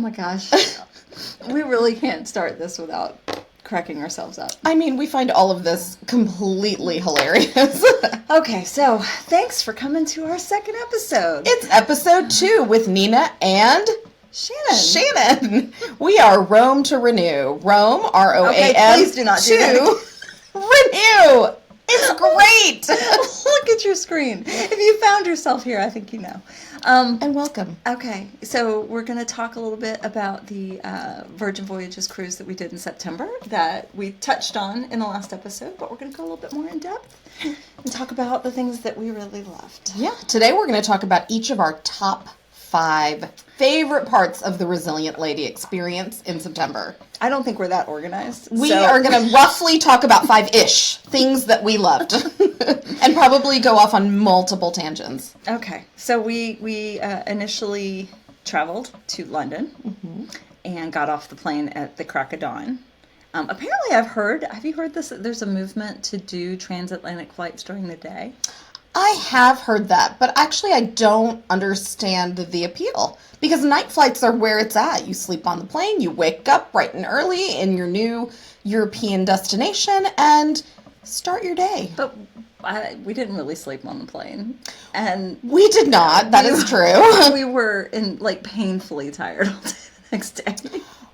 my gosh. We really can't start this without cracking ourselves up. I mean, we find all of this completely hilarious. Okay, so thanks for coming to our second episode. It's episode 2 with Nina and Shannon. We are Rome to Renew. Rome, R-O-A-M. Okay, please do not do that. Renew. It's great. Look at your screen. If you found yourself here, I think you know. And welcome. Okay, so we're going to talk a little bit about the Virgin Voyages cruise that we did in September that we touched on in the last episode, but we're going to go a little bit more in depth and talk about the things that we really loved. Yeah, today we're going to talk about each of our top 5 favorite parts of the Resilient Lady experience in September. I don't think we're that organized. We are going to roughly talk about 5-ish things that we loved and probably go off on multiple tangents. Okay, so we initially traveled to London and got off the plane at the crack of dawn. Apparently have you heard this? There's a movement to do transatlantic flights during the day. I have heard that, but actually I don't understand the appeal. Because night flights are where it's at. You sleep on the plane, you wake up bright and early in your new European destination, and start your day. But we didn't really sleep on the plane. And we did not, that is true. We were painfully tired all day the next day.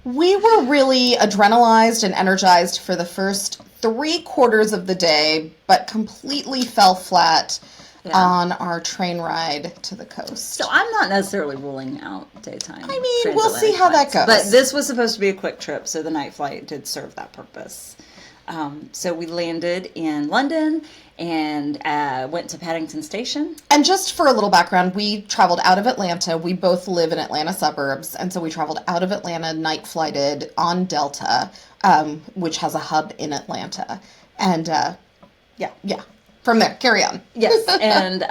We were really adrenalized and energized for the first 3/4 of the day, but completely fell flat on our train ride to the coast. So I'm not necessarily ruling out daytime. I mean, we'll see how that goes. But this was supposed to be a quick trip, so the night flight did serve that purpose. So we landed in London and went to Paddington Station. And just for a little background, we traveled out of Atlanta. We both live in Atlanta suburbs, and so we traveled out of Atlanta, night flighted on Delta, which has a hub in Atlanta. And yeah. From there, carry on. Yes, and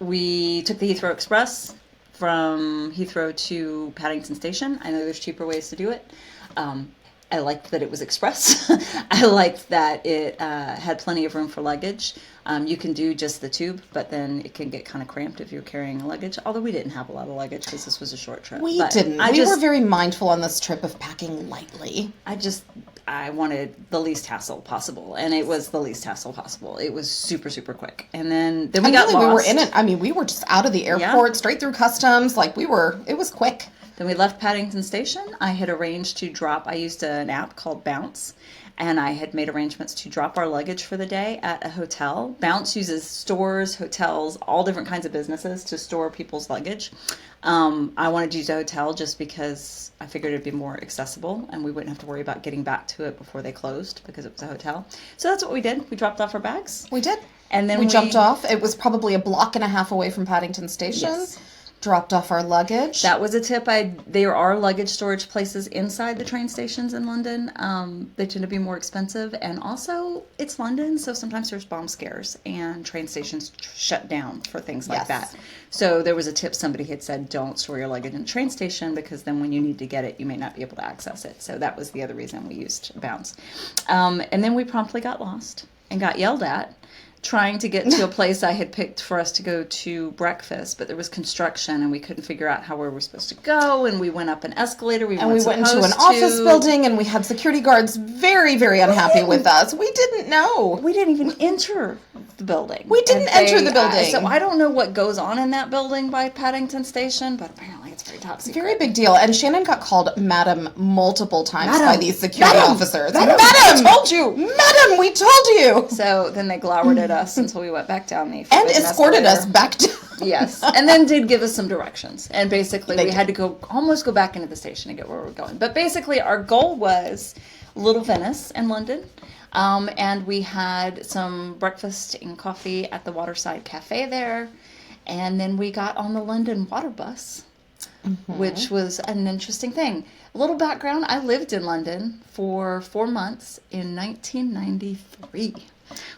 we took the Heathrow Express from Heathrow to Paddington Station. I know there's cheaper ways to do it. I liked that it was express. I liked that it had plenty of room for luggage. You can do just the tube, but then it can get kind of cramped if you're carrying luggage. Although we didn't have a lot of luggage because this was a short trip. We didn't. We were very mindful on this trip of packing lightly. I wanted the least hassle possible, and it was the least hassle possible. It was super, super quick. And then we got lost. We were in it. I mean, we were just out of the airport, straight through customs. It was quick. Then we left Paddington Station. I had arranged to I used an app called Bounce, and I had made arrangements to drop our luggage for the day at a hotel. Bounce uses stores, hotels, all different kinds of businesses to store people's luggage. I wanted to use a hotel just because I figured it'd be more accessible and we wouldn't have to worry about getting back to it before they closed because it was a hotel. So that's what we did. We dropped off our bags. We did. And then we jumped off. It was probably a block and a half away from Paddington Station. Yes. Dropped off our luggage. That was a tip. There are luggage storage places inside the train stations in London. They tend to be more expensive, and also it's London, so sometimes there's bomb scares and train stations shut down for things like that. So there was a tip somebody had said, don't store your luggage in a train station because then when you need to get it, you may not be able to access it. So that was the other reason we used Bounce. And then we promptly got lost and got yelled at trying to get to a place I had picked for us to go to breakfast, but there was construction and we couldn't figure out where we were supposed to go, and we went up an escalator we went into an office building, and we had security guards very, very unhappy with us. We didn't know. We didn't even enter the building. We didn't enter the building. So I don't know what goes on in that building by Paddington Station, but apparently it's very top secret. Very big deal. And Shannon got called Madam multiple times by these security officers. Madam, I told you. Madam, we told you. So then they glowered at us until we went back down the and escorted us back down. Yes, and then did give us some directions. And basically we had to almost go back into the station to get where we were going. But basically our goal was Little Venice in London. And we had some breakfast and coffee at the Waterside Cafe there. And then we got on the London water bus, which was an interesting thing. A little background, I lived in London for 4 months in 1993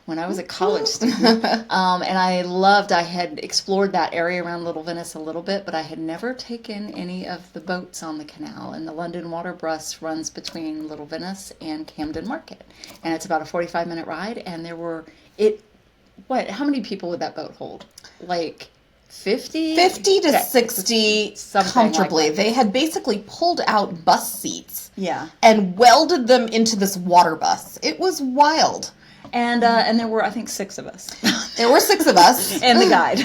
when I was a college student. And I had explored that area around Little Venice a little bit, but I had never taken any of the boats on the canal. And the London water bus runs between Little Venice and Camden Market. And it's about a 45-minute ride. And how many people would that boat hold? 50? 50 to 60 comfortably. Like they had basically pulled out bus seats. Yeah. And welded them into this water bus. It was wild. And there were, I think, 6 of us. There were 6 of us. And the guide.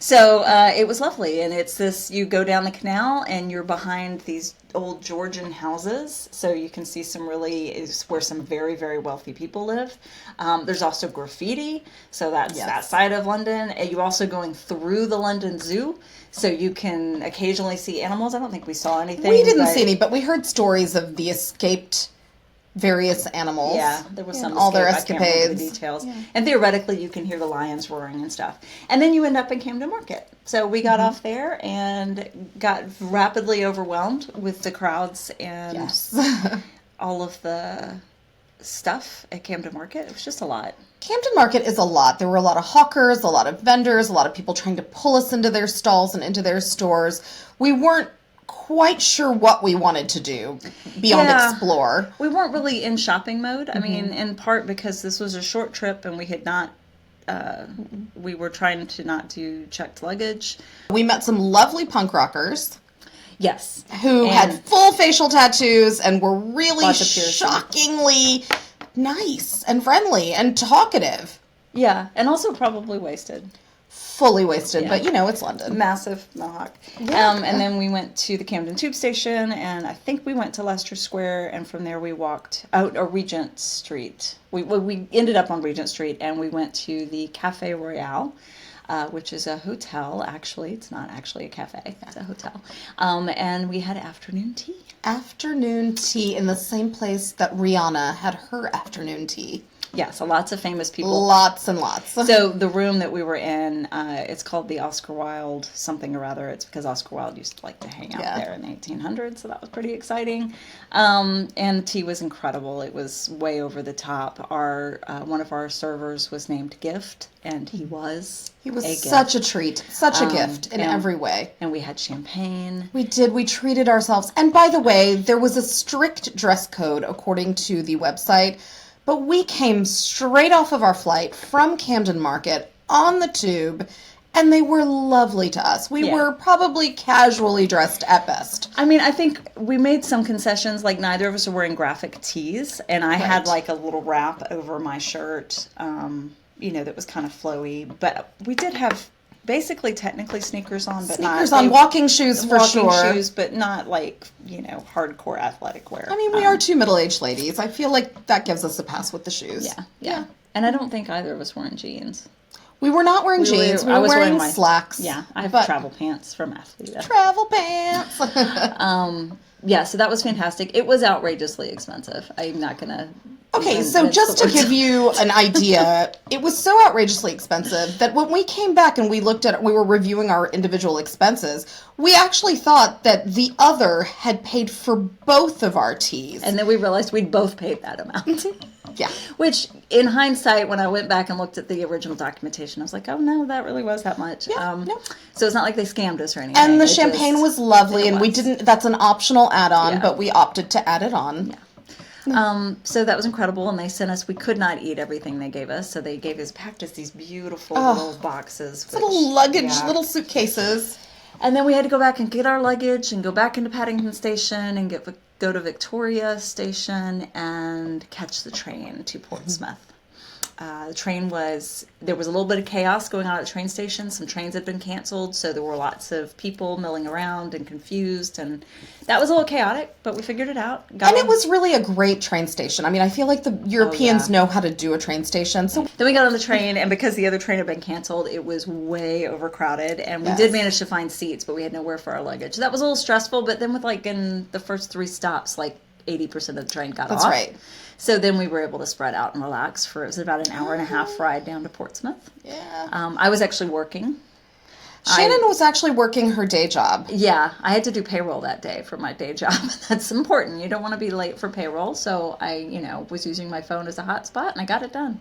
So it was lovely. And it's this, you go down the canal and you're behind these old Georgian houses. So you can see is where some very, very wealthy people live. There's also graffiti. So that's that side of London. And you're also going through the London Zoo. So you can occasionally see animals. I don't think we saw anything. We didn't see any, but we heard stories of the escaped various animals. Yeah, there was some all their escapades. I can't remember the details. Yeah. And theoretically, you can hear the lions roaring and stuff. And then you end up in Camden Market. So we got off there and got rapidly overwhelmed with the crowds and all of the stuff at Camden Market. It was just a lot. Camden Market is a lot. There were a lot of hawkers, a lot of vendors, a lot of people trying to pull us into their stalls and into their stores. We weren't quite sure what we wanted to do beyond explore. We weren't really in shopping mode. I mean, in part because this was a short trip and we had not, we were trying to not do checked luggage. We met some lovely punk rockers. Yes. Who had full facial tattoos and were really shockingly nice and friendly and talkative. Yeah, and also probably wasted. Fully wasted, but it's London. Massive mohawk. Yeah. And then we went to the Camden Tube Station, and I think we went to Leicester Square, and from there we walked out Regent Street. We ended up on Regent Street, and we went to the Cafe Royale, which is a hotel, actually. It's not actually a cafe. It's a hotel. And we had afternoon tea. Afternoon tea in the same place that Rihanna had her afternoon tea. Yeah, so lots of famous people. Lots and lots. So the room that we were in, it's called the Oscar Wilde something or other. It's because Oscar Wilde used to like to hang out there in the 1800s, so that was pretty exciting. And the tea was incredible. It was way over the top. One of our servers was named Gift, and he was such a treat, such a gift in every way. And we had champagne. We did. We treated ourselves. And by the way, there was a strict dress code according to the website. But we came straight off of our flight from Camden Market on the tube, and they were lovely to us. We were probably casually dressed at best. I mean, I think we made some concessions, like neither of us were wearing graphic tees, and I had like a little wrap over my shirt, that was kind of flowy. But we did have basically technically sneakers on, but sneakers on, walking shoes for sure. Walking shoes, but not like, hardcore athletic wear. I mean, we are 2 middle-aged ladies. I feel like that gives us a pass with the shoes. Yeah. And I don't think either of us were in jeans. We were not wearing jeans. We were wearing slacks. Yeah, I have travel pants from Athleta. Travel pants. So that was fantastic. It was outrageously expensive. I'm not going to... Okay, so just to give you an idea, it was so outrageously expensive that when we came back and we were reviewing our individual expenses, we actually thought that the other had paid for both of our teas. And then we realized we'd both paid that amount. Yeah. Which, in hindsight, when I went back and looked at the original documentation, I was like, oh, no, that really was that much. Yeah, no. So it's not like they scammed us or anything. And the champagne was lovely, and that's an optional add-on, but we opted to add it on. Yeah. So that was incredible, and they sent us, we could not eat everything they gave us, so they packed us these beautiful little boxes. Little luggage, little suitcases. And then we had to go back and get our luggage and go back into Paddington Station and go to Victoria Station and catch the train to Portsmouth. The train there was a little bit of chaos going on at the train station. Some trains had been canceled, so there were lots of people milling around and confused, and that was a little chaotic, but we figured it out. It was really a great train station. I mean, I feel like the Europeans know how to do a train station. So then we got on the train, and because the other train had been canceled, it was way overcrowded, and we did manage to find seats, but we had nowhere for our luggage. That was a little stressful, but then with in the first 3 stops, 80% of the train got off. That's right. So then we were able to spread out and relax it was about an hour and a half ride down to Portsmouth. Yeah. I was actually working. Shannon was actually working her day job. Yeah, I had to do payroll that day for my day job. That's important. You don't want to be late for payroll. So I, was using my phone as a hotspot, and I got it done.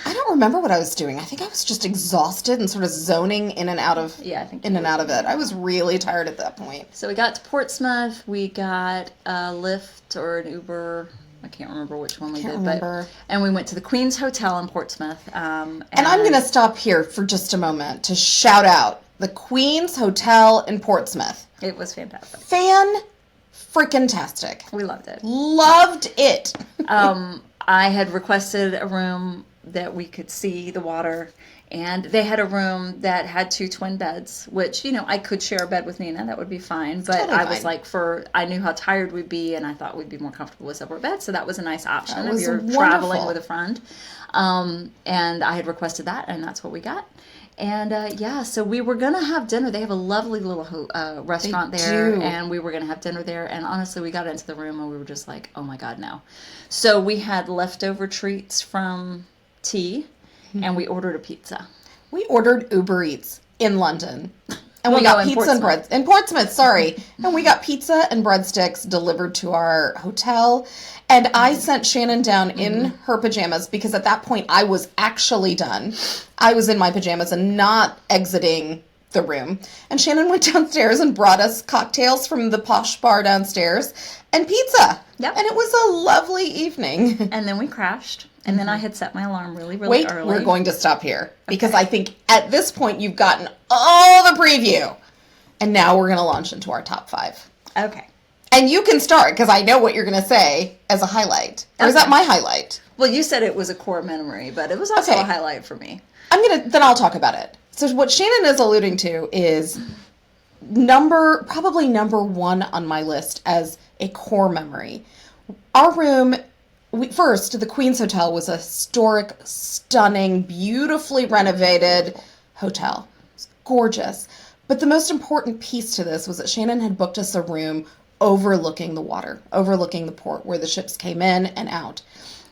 I don't remember what I was doing. I think I was just exhausted and sort of zoning in and out of it. I was really tired at that point. So we got to Portsmouth. We got a Lyft or an Uber. I can't remember which one we did. And we went to the Queen's Hotel in Portsmouth. And I'm going to stop here for just a moment to shout out the Queen's Hotel in Portsmouth. It was fantastic. Freaking-tastic. We loved it. Loved it. I had requested a room that we could see the water, and they had a room that had 2 twin beds, which, I could share a bed with Nina. That would be fine. But Totally I was fine. like, I knew how tired we'd be, and I thought we'd be more comfortable with separate beds. So that was a nice option That if was you're wonderful. traveling with a friend. And I had requested that, and that's what we got. And so we were gonna have dinner. They have a lovely little restaurant there, and we were gonna have dinner there. And honestly, we got into the room and we were just like, "Oh my God, no!" So we had leftover treats from tea, and we ordered a pizza. We ordered Uber Eats in London. And Well, we got no, in pizza and Portsmouth. bread in Portsmouth, sorry. And we got pizza and breadsticks delivered to our hotel. And I sent Shannon down in her pajamas because at that point I was actually done. I was in my pajamas and not exiting the room. And Shannon went downstairs and brought us cocktails from the posh bar downstairs and pizza. Yep. And it was a lovely evening. And then we crashed. And then I had set my alarm really, really Wait, early. we're going to stop here because I think at this point you've gotten all the preview. And now we're going to launch into our top 5. Okay. And you can start because I know what you're going to say as a highlight. Or is that my highlight? Well, you said it was a core memory, but it was also Okay. a highlight for me. Then I'll talk about it. So what Shannon is alluding to is probably number 1 on my list as a core memory. Our room, first, the Queen's Hotel was a historic, stunning, beautifully renovated hotel. It's gorgeous. But the most important piece to this was that Shannon had booked us a room overlooking the water, overlooking the port where the ships came in and out.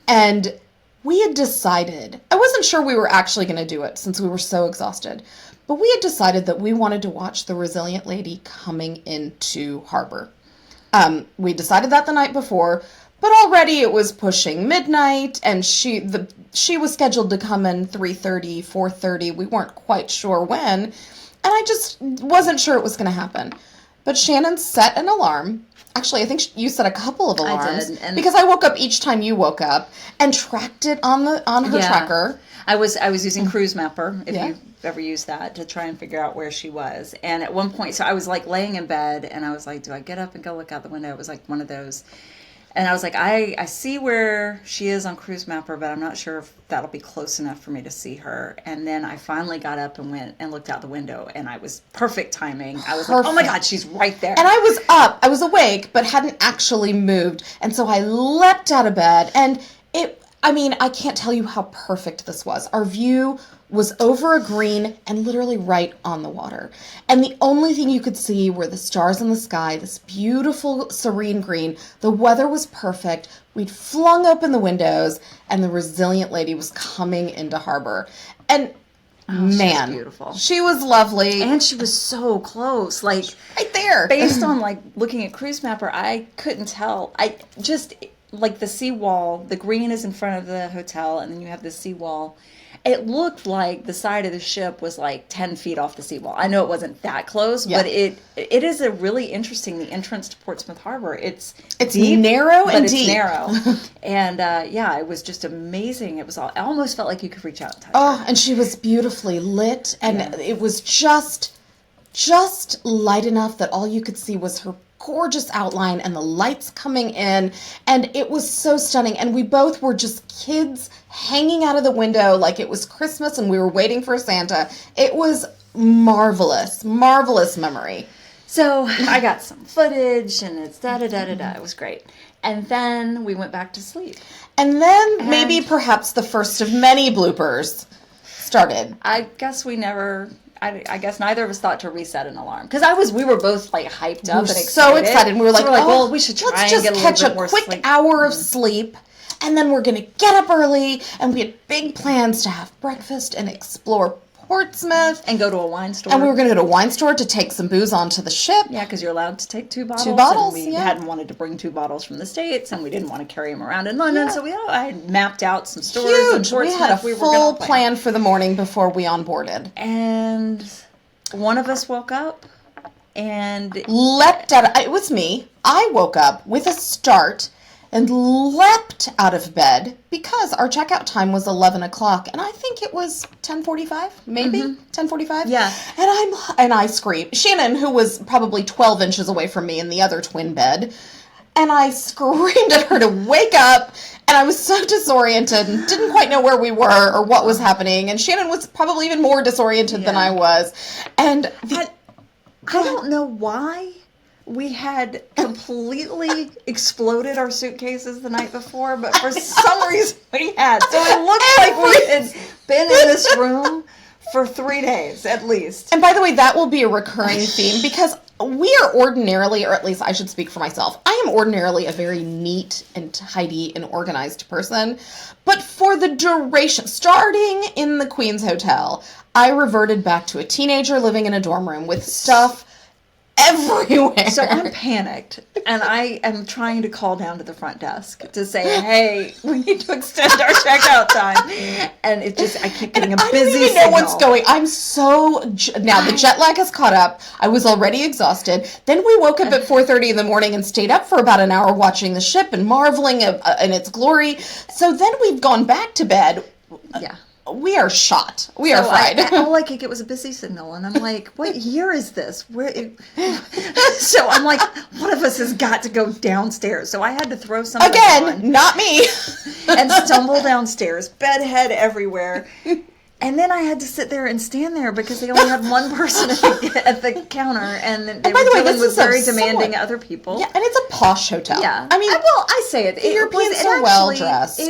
And we had decided, I wasn't sure we were actually going to do it since we were so exhausted, but we had decided that we wanted to watch the Resilient Lady coming into harbor. We decided that the night before, but already it was pushing midnight, and she was scheduled to come in 3:30, 4:30. We weren't quite sure when, and I just wasn't sure it was going to happen. But Shannon set an alarm. Actually, I think you set a couple of alarms. I did, because I woke up each time you woke up and tracked it on her tracker. I was using Cruise Mapper, if Yeah. you've ever used that, to try and figure out where she was. And at one point, so I was like laying in bed, and I was like, do I get up and go look out the window? It was like one of those. And I was like, I see where she is on Cruise Mapper, but I'm not sure if that'll be close enough for me to see her. And then I finally got up and went and looked out the window, and I was perfect timing. I was like, oh my God, she's right there. And I was awake, but hadn't actually moved. And so I leapt out of bed, and I can't tell you how perfect this was. Our view was over a green and literally right on the water. And the only thing you could see were the stars in the sky, this beautiful, serene green. The weather was perfect. We'd flung open the windows, and the Resilient Lady was coming into harbor. And man, she was beautiful. She was lovely. And she was so close. Like, right there. Based on, like, looking at Cruise Mapper, I couldn't tell. I just, like, the seawall, the green is in front of the hotel, and then you have the seawall. It looked like the side of the ship was like 10 feet off the seawall. I know it wasn't that close, but it is a really interesting, the entrance to Portsmouth Harbor. It's deep, narrow but and it's deep. narrow. And it was just amazing. It almost felt like you could reach out and touch her. And she was beautifully lit, and it was just light enough that all you could see was her gorgeous outline and the lights coming in, and it was so stunning. And we both were just kids hanging out of the window like it was Christmas and we were waiting for Santa. It was marvelous memory. So I got some footage, and it's da-da-da-da-da. It was great. And then we went back to sleep. And then maybe perhaps the first of many bloopers started. I guess neither of us thought to reset an alarm, because we were both like hyped up and excited. So excited. We were like, well, we should try let's and just get a catch little bit a more quick sleep. hour of sleep, and then we're gonna get up early, and we had big plans to have breakfast and explore Portsmouth and go to a wine store. And we were going to go to a wine store to take some booze onto the ship. Yeah, because you're allowed to take 2 bottles. 2 bottles, and we hadn't wanted to bring 2 bottles from the States, and we didn't want to carry them around in London. So I had mapped out some stores in Portsmouth. We had a full plan for the morning before we onboarded. And one of us woke up and leapt out. It was me. I woke up with a start and leapt out of bed because our checkout time was 11 o'clock, and I think it was 10:45, maybe 10:45. Yeah. And I screamed. Shannon, who was probably 12 inches away from me in the other twin bed, and I screamed at her to wake up, and I was so disoriented and didn't quite know where we were or what was happening, and Shannon was probably even more disoriented than I was. And I don't know why we had completely exploded our suitcases the night before, but for some reason we had. So it looked like we had been in this room for 3 days at least. And by the way, that will be a recurring theme because we are ordinarily, or at least I should speak for myself, I am ordinarily a very neat and tidy and organized person. But for the duration, starting in the Queen's Hotel, I reverted back to a teenager living in a dorm room with stuff everywhere. So I'm panicked, and I am trying to call down to the front desk to say, hey, we need to extend our checkout time. And I keep getting a busy I don't even know what's going. I'm so, now the jet lag has caught up. I was already exhausted. Then we woke up at 4:30 in the morning and stayed up for about an hour watching the ship and marveling in its glory. So then we've gone back to bed. Yeah. We are shot. We are fried. All I could get was a busy signal, and I'm like, what year is this? So I'm like, one of us has got to go downstairs. So I had to throw something Again, not me. and stumble downstairs, bedhead everywhere. And then I had to sit there and stand there because they only had one person at the counter, and they by the way, this was is very demanding other people. Yeah, and it's a posh hotel. Yeah, I mean, I say it. Europeans are well dressed.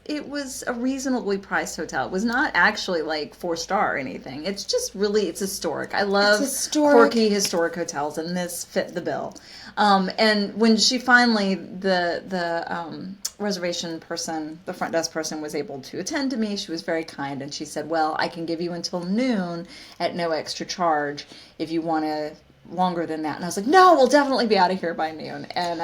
It was a reasonably priced hotel. It was not actually like 4-star or anything. It's just really, it's historic. I love quirky historic hotels, and this fit the bill. And when she finally, the reservation person, the front desk person, was able to attend to me, she was very kind, and she said, well, I can give you until noon at no extra charge if you want to longer than that. And I was like, no, we'll definitely be out of here by noon. And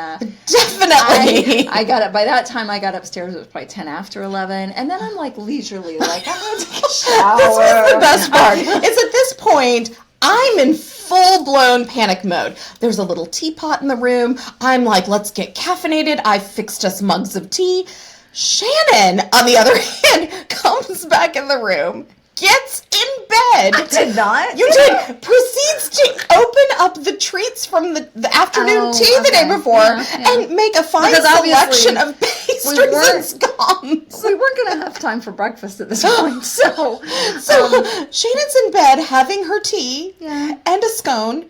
definitely I got up. By that time I got upstairs, it was probably 10 after 11, and then I'm like leisurely, like, I'm gonna take a shower. This was the best part. It's at this point I'm in full-blown panic mode. There's a little teapot in the room. I'm like, let's get caffeinated. I fixed us mugs of tea. Shannon, on the other hand, comes back in the room, gets in bed. I did not. You did. Proceeds to open up the treats from the afternoon tea the day before and make a fine selection of pastries and scones. We weren't going to have time for breakfast at this point. So Shannon's in bed having her tea and a scone,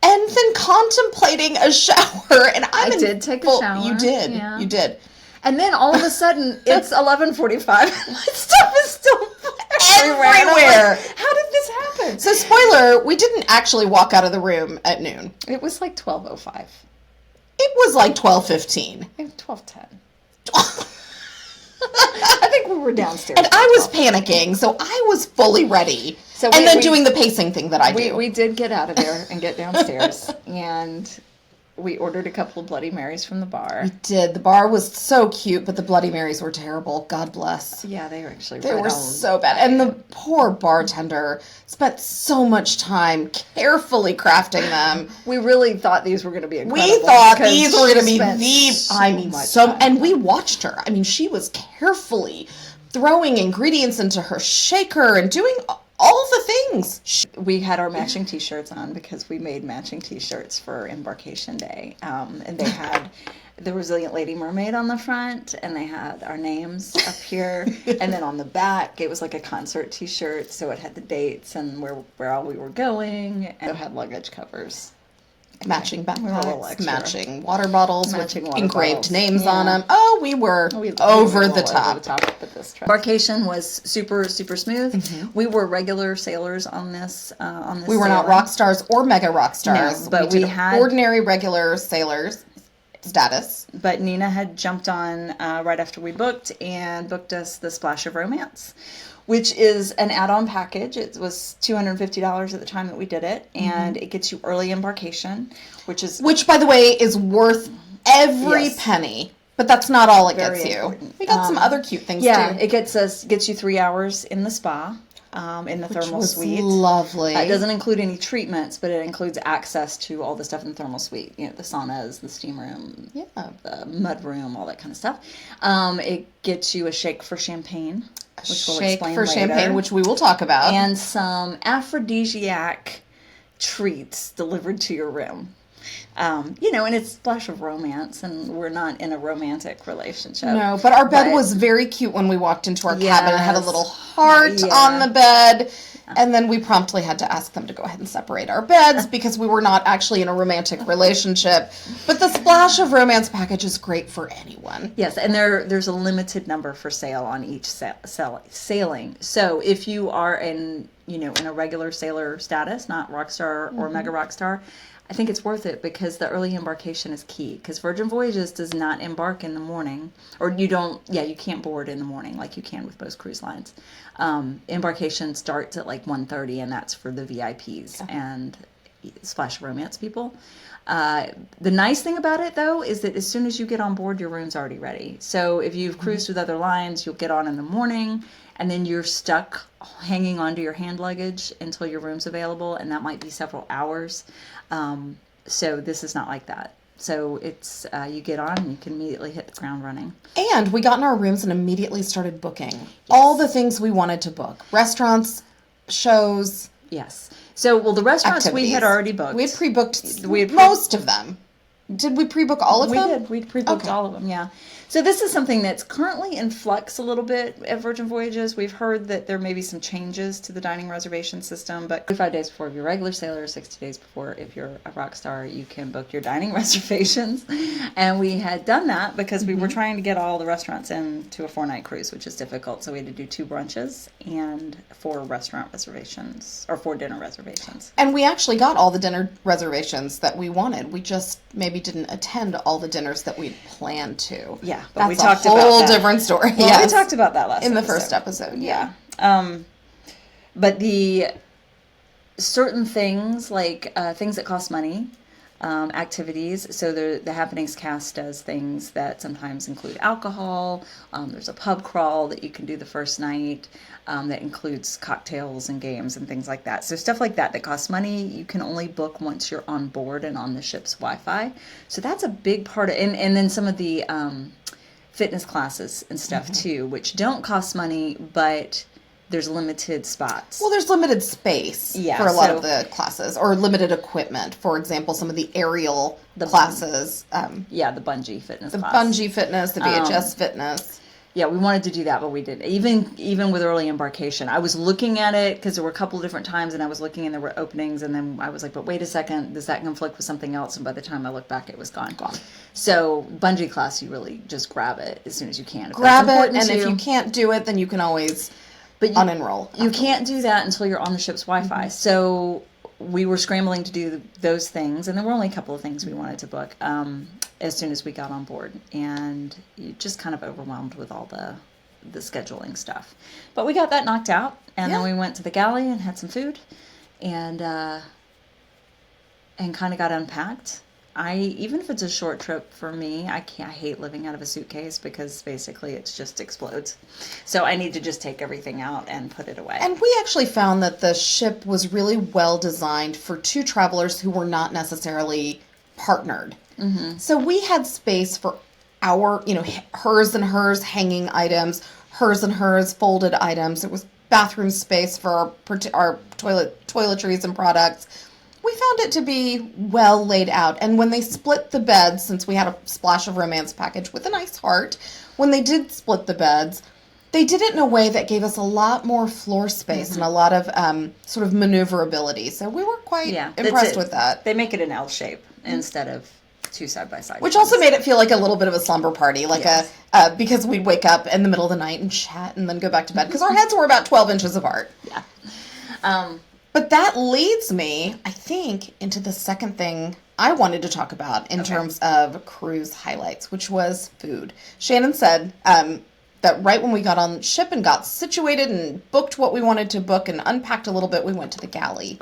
and then contemplating a shower. And I did take a shower. You did. Yeah. You did. And then all of a sudden, it's 11:45. My stuff is still everywhere. Like, how did this happen? So, spoiler, we didn't actually walk out of the room at noon. It was like 12:05. It was like 12:15. 12:10. I think we were downstairs. And I was panicking, so I was fully ready. So then doing the pacing thing that I do. We did get out of there and get downstairs, and we ordered a couple of Bloody Marys from the bar. We did. The bar was so cute, but the Bloody Marys were terrible. God bless. Yeah, they were actually They were so bad. And the poor bartender spent so much time carefully crafting them. We really thought these were going to be incredible. We thought these were going to be and we watched her. I mean, she was carefully throwing ingredients into her shaker and doing all the things. We had our matching t-shirts on because we made matching t-shirts for Embarkation Day. And they had the Resilient Lady Mermaid on the front, and they had our names up here. And then on the back, it was like a concert t-shirt, so it had the dates and where all we were going. And it had luggage covers. Matching backpacks, matching water bottles with engraved names on them. Oh, we were over the top with this trip. Embarkation was super, super smooth. Mm-hmm. We were regular sailors on this. We were not rock stars or mega rock stars, no, but we had ordinary, regular sailors status. But Nina had jumped on right after we booked and booked us the Splash of Romance, which is an add-on package. It was $250 at the time that we did it, and it gets you early embarkation, which by the way is worth every penny. But that's not all it gets you. Important. We got some other cute things too. Yeah, it gets you 3 hours in the spa. in the thermal was suite. Lovely. It doesn't include any treatments, but it includes access to all the stuff in the thermal suite. You know, the saunas, the steam room, the mud room, all that kind of stuff. It gets you a shake for champagne, which we'll explain later. Champagne, which we will talk about. And some aphrodisiac treats delivered to your room. You know, and it's a splash of romance, and we're not in a romantic relationship. No, but our bed was very cute when we walked into our cabin. It had a little heart on the bed, and then we promptly had to ask them to go ahead and separate our beds because we were not actually in a romantic relationship. But the Splash of Romance package is great for anyone. Yes, and there's a limited number for sale on each sailing. So if you are in a regular sailor status, not rockstar or mega rockstar, I think it's worth it because the early embarkation is key. Because Virgin Voyages does not embark in the morning, or you can't board in the morning like you can with most cruise lines. Embarkation starts at like 1:30, and that's for the VIPs and Splash of Romance people. The nice thing about it, though, is that as soon as you get on board, your room's already ready. So if you've cruised with other lines, you'll get on in the morning, and then you're stuck hanging onto your hand luggage until your room's available, and that might be several hours. So this is not like that. So it's you get on and you can immediately hit the ground running. And we got in our rooms and immediately started booking all the things we wanted to book. Restaurants, shows. Yes. So, the restaurants we had already booked. We had pre-booked most of them. Did we pre-book all of them? We did. We pre-booked all of them, yeah. So this is something that's currently in flux a little bit at Virgin Voyages. We've heard that there may be some changes to the dining reservation system, but 45 days before if you're a regular sailor, 60 days before if you're a rock star, you can book your dining reservations. And we had done that because we were trying to get all the restaurants into a 4-night cruise, which is difficult. So we had to do 2 brunches and 4 restaurant reservations, or 4 dinner reservations. And we actually got all the dinner reservations that we wanted. We just maybe didn't attend all the dinners that we'd planned to. Yeah. But that's we talked a whole about that. different story. Well, yes. we talked about that last in the first episode. Yeah. But the certain things like things that cost money, activities. So the Happenings cast does things that sometimes include alcohol. There's a pub crawl that you can do the first night that includes cocktails and games and things like that. So stuff like that costs money, you can only book once you're on board and on the ship's Wi-Fi. So that's a big part of it. And then some of the fitness classes and stuff too, which don't cost money, but there's limited spots. Well, there's limited space for a lot of the classes, or limited equipment. For example, some of the aerial classes. The bungee fitness class. Bungee fitness, the VHS fitness. Yeah, we wanted to do that, but we didn't. Even with early embarkation, I was looking at it because there were a couple of different times, and I was looking and there were openings, and then I was like, but wait a second, does that conflict with something else? And by the time I looked back, it was gone. So bungee class, you really just grab it as soon as you can. Grab it, and if you can't do it, then you can always unenroll. You can't do that until you're on the ship's Wi-Fi. So we were scrambling to do those things, and there were only a couple of things we wanted to book as soon as we got on board, and you just kind of overwhelmed with all the scheduling stuff. But we got that knocked out, and then we went to the galley and had some food, and kind of got unpacked. Even if it's a short trip for me, I hate living out of a suitcase because basically it just explodes. So I need to just take everything out and put it away. And we actually found that the ship was really well designed for 2 travelers who were not necessarily partnered. So we had space for our, hers and hers hanging items, hers and hers folded items. It was bathroom space for our toiletries and products. We found it to be well laid out. And when they split the beds, since we had a Splash of Romance package with a nice heart, when they did split the beds, they did it in a way that gave us a lot more floor space and a lot of sort of maneuverability. So we were quite impressed with that. They make it an L shape instead of 2 side-by-side. Which also made it feel like a little bit of a slumber party, like because we'd wake up in the middle of the night and chat and then go back to bed, because our heads were about 12 inches apart. Yeah. But that leads me, I think, into the second thing I wanted to talk about in terms of cruise highlights, which was food. Shannon said that right when we got on ship and got situated and booked what we wanted to book and unpacked a little bit, we went to the galley.